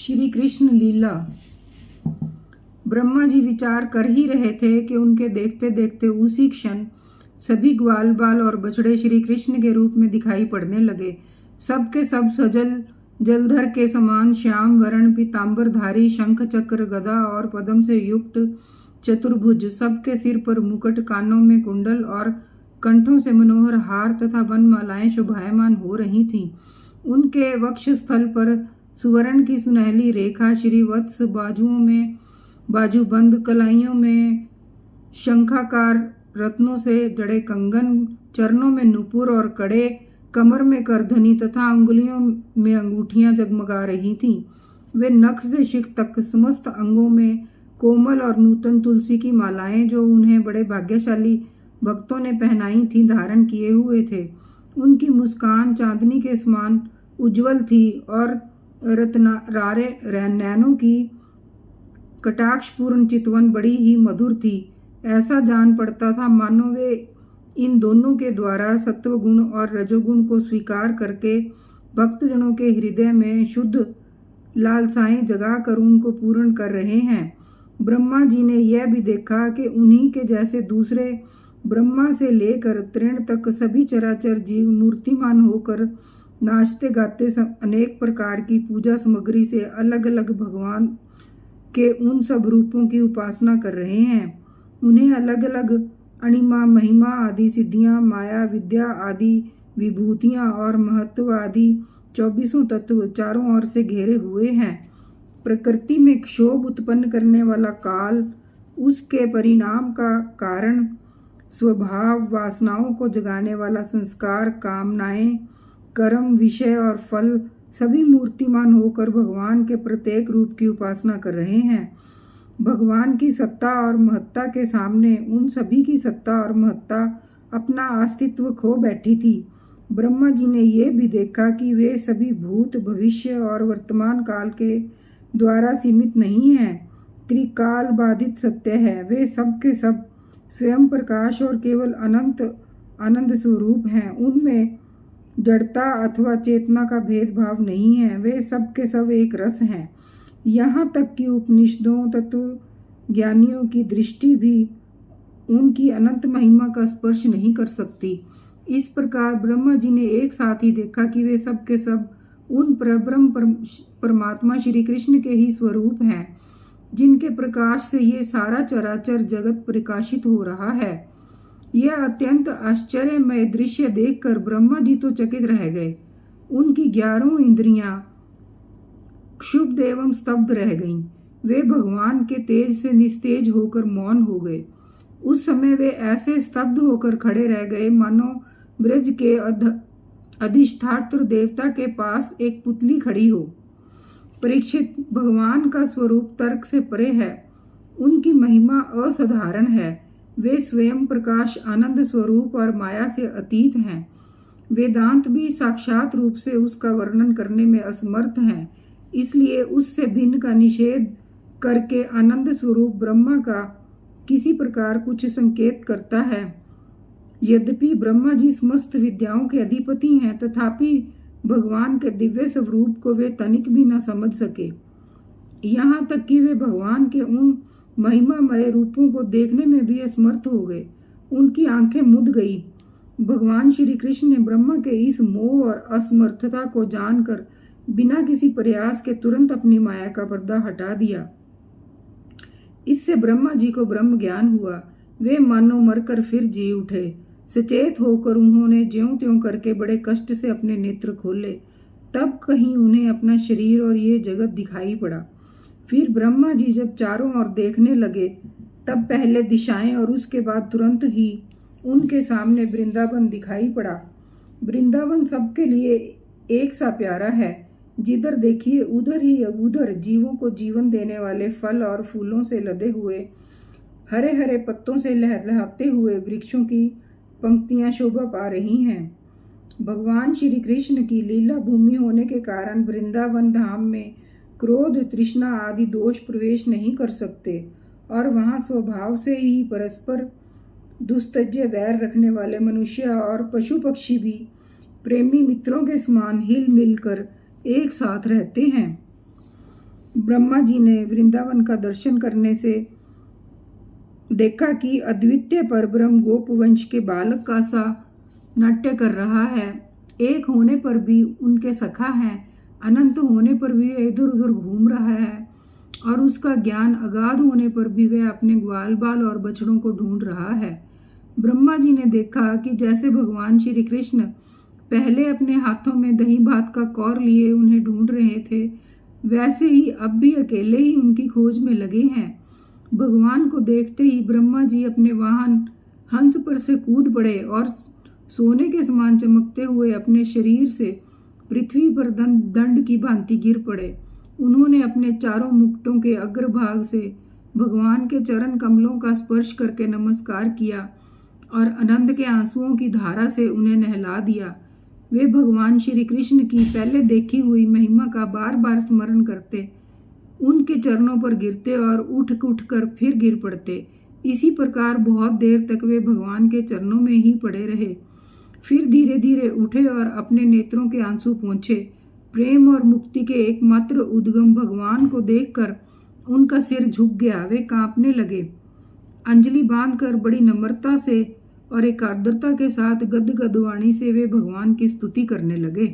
श्री कृष्ण लीला। ब्रह्मा जी विचार कर ही रहे थे कि उनके देखते देखते उसी क्षण सभी ग्वाल बाल और बछड़े श्री कृष्ण के रूप में दिखाई पड़ने लगे। सब के सब सजल जलधर के समान श्याम वर्ण पीताम्बरधारी, शंख चक्र गदा और पद्म से युक्त चतुर्भुज, सबके सिर पर मुकुट, कानों में कुंडल और कंठों से मनोहर हार तथा वनमालाएं शोभायमान हो रही थीं। उनके वक्षस्थल पर सुवर्ण की सुनहली रेखा, श्रीवत्स बाजुओं में बाजूबंद, कलाइयों में शंखाकार रत्नों से जड़े कंगन, चरणों में नुपुर और कड़े, कमर में करधनी तथा अंगुलियों में अंगूठियां जगमगा रही थीं। वे नख से शिख तक समस्त अंगों में कोमल और नूतन तुलसी की मालाएं, जो उन्हें बड़े भाग्यशाली भक्तों ने पहनाई थीं, धारण किए हुए थे। उनकी मुस्कान चांदनी के समान उज्जवल थी और रत्नारारे नैनों की कटाक्षपूर्ण चितवन बड़ी ही मधुर थी। ऐसा जान पड़ता था मानो वे इन दोनों के द्वारा सत्वगुण और रजोगुण को स्वीकार करके भक्तजनों के हृदय में शुद्ध लालसाएं जगाकर उनको पूर्ण कर रहे हैं। ब्रह्मा जी ने यह भी देखा कि उन्हीं के जैसे दूसरे ब्रह्मा से लेकर तृण तक सभी चराचर जीव मूर्तिमान होकर नाचते गाते अनेक प्रकार की पूजा सामग्री से अलग अलग भगवान के उन सब रूपों की उपासना कर रहे हैं। उन्हें अलग अलग अणिमा, महिमा आदि सिद्धियां, माया विद्या आदि विभूतियां और महत्व आदि 24 तत्व चारों ओर से घेरे हुए हैं। प्रकृति में क्षोभ उत्पन्न करने वाला काल, उसके परिणाम का कारण, स्वभाव, वासनाओं को जगाने वाला संस्कार, कामनाएं, कर्म, विषय और फल सभी मूर्तिमान होकर भगवान के प्रत्येक रूप की उपासना कर रहे हैं। भगवान की सत्ता और महत्ता के सामने उन सभी की सत्ता और महत्ता अपना अस्तित्व खो बैठी थी। ब्रह्मा जी ने यह भी देखा कि वे सभी भूत, भविष्य और वर्तमान काल के द्वारा सीमित नहीं हैं, त्रिकाल बाधित सत्य है। वे सब के सब स्वयं प्रकाश और केवल अनंत आनंद स्वरूप हैं। उनमें जड़ता अथवा चेतना का भेदभाव नहीं है। वे सब के सब एक रस हैं। यहाँ तक कि उपनिषदों, तत्व ज्ञानियों की दृष्टि भी उनकी अनंत महिमा का स्पर्श नहीं कर सकती। इस प्रकार ब्रह्मा जी ने एक साथ ही देखा कि वे सब के सब उन परब्रह्म परमात्मा श्री कृष्ण के ही स्वरूप हैं, जिनके प्रकाश से ये सारा चराचर जगत प्रकाशित हो रहा है। यह अत्यंत आश्चर्यमय दृश्य देखकर ब्रह्मा जी तो चकित रह गए। उनकी 11 इंद्रियां क्षुब्ध एवं स्तब्ध रह गईं। वे भगवान के तेज से निस्तेज होकर मौन हो गए। उस समय वे ऐसे स्तब्ध होकर खड़े रह गए मानो ब्रज के अधिष्ठात्र देवता के पास एक पुतली खड़ी हो। परीक्षित, भगवान का स्वरूप तर्क से परे है। उनकी महिमा असाधारण है। वे स्वयं प्रकाश, आनंद स्वरूप और माया से अतीत हैं। वेदांत भी साक्षात रूप से उसका वर्णन करने में असमर्थ हैं। इसलिए उससे भिन्न का निषेध करके आनंद स्वरूप ब्रह्मा का किसी प्रकार कुछ संकेत करता है। यद्यपि ब्रह्मा जी समस्त विद्याओं के अधिपति हैं, तथापि भगवान के दिव्य स्वरूप को वे तनिक भी न समझ सके। यहाँ तक कि वे भगवान के उन महिमामय रूपों को देखने में भी असमर्थ हो गए। उनकी आंखें मुद गई। भगवान श्री कृष्ण ने ब्रह्मा के इस मोह और असमर्थता को जानकर बिना किसी प्रयास के तुरंत अपनी माया का पर्दा हटा दिया। इससे ब्रह्मा जी को ब्रह्म ज्ञान हुआ। वे मानो मरकर फिर जी उठे। सचेत होकर उन्होंने ज्यों त्यों करके बड़े कष्ट से अपने नेत्र खोले। तब कहीं उन्हें अपना शरीर और ये जगत दिखाई पड़ा। फिर ब्रह्मा जी जब चारों ओर देखने लगे, तब पहले दिशाएं और उसके बाद तुरंत ही उनके सामने वृंदावन दिखाई पड़ा। वृंदावन सबके लिए एक सा प्यारा है। जिधर देखिए उधर ही उधर जीवों को जीवन देने वाले फल और फूलों से लदे हुए, हरे हरे पत्तों से लहलहाते हुए वृक्षों की पंक्तियां शोभा पा रही हैं। भगवान श्री कृष्ण की लीला भूमि होने के कारण वृंदावन धाम में क्रोध, तृष्णा आदि दोष प्रवेश नहीं कर सकते और वहाँ स्वभाव से ही परस्पर दुस्तज्य वैर रखने वाले मनुष्य और पशु पक्षी भी प्रेमी मित्रों के समान हिल मिल कर एक साथ रहते हैं। ब्रह्मा जी ने वृंदावन का दर्शन करने से देखा कि अद्वितीय परब्रह्म गोपवंश के बालक का सा नाट्य कर रहा है। एक होने पर भी उनके सखा हैं, अनंत होने पर भी वह इधर उधर घूम रहा है और उसका ज्ञान अगाध होने पर भी वह अपने ग्वाल बाल और बछड़ों को ढूंढ रहा है। ब्रह्मा जी ने देखा कि जैसे भगवान श्री कृष्ण पहले अपने हाथों में दही भात का कौर लिए उन्हें ढूंढ रहे थे, वैसे ही अब भी अकेले ही उनकी खोज में लगे हैं। भगवान को देखते ही ब्रह्मा जी अपने वाहन हंस पर से कूद पड़े और सोने के समान चमकते हुए अपने शरीर से पृथ्वी पर दंड की भांति गिर पड़े। उन्होंने अपने चारों मुकुटों के अग्रभाग से भगवान के चरण कमलों का स्पर्श करके नमस्कार किया और आनंद के आंसुओं की धारा से उन्हें नहला दिया। वे भगवान श्री कृष्ण की पहले देखी हुई महिमा का बार बार स्मरण करते, उनके चरणों पर गिरते और उठ कर फिर गिर पड़ते। इसी प्रकार बहुत देर तक वे भगवान के चरणों में ही पड़े रहे। फिर धीरे धीरे उठे और अपने नेत्रों के आंसू पोंछे। प्रेम और मुक्ति के एकमात्र उद्गम भगवान को देखकर उनका सिर झुक गया, वे कांपने लगे। अंजलि बांधकर बड़ी नम्रता से और एकाग्रता के साथ गदगद वाणी से वे भगवान की स्तुति करने लगे।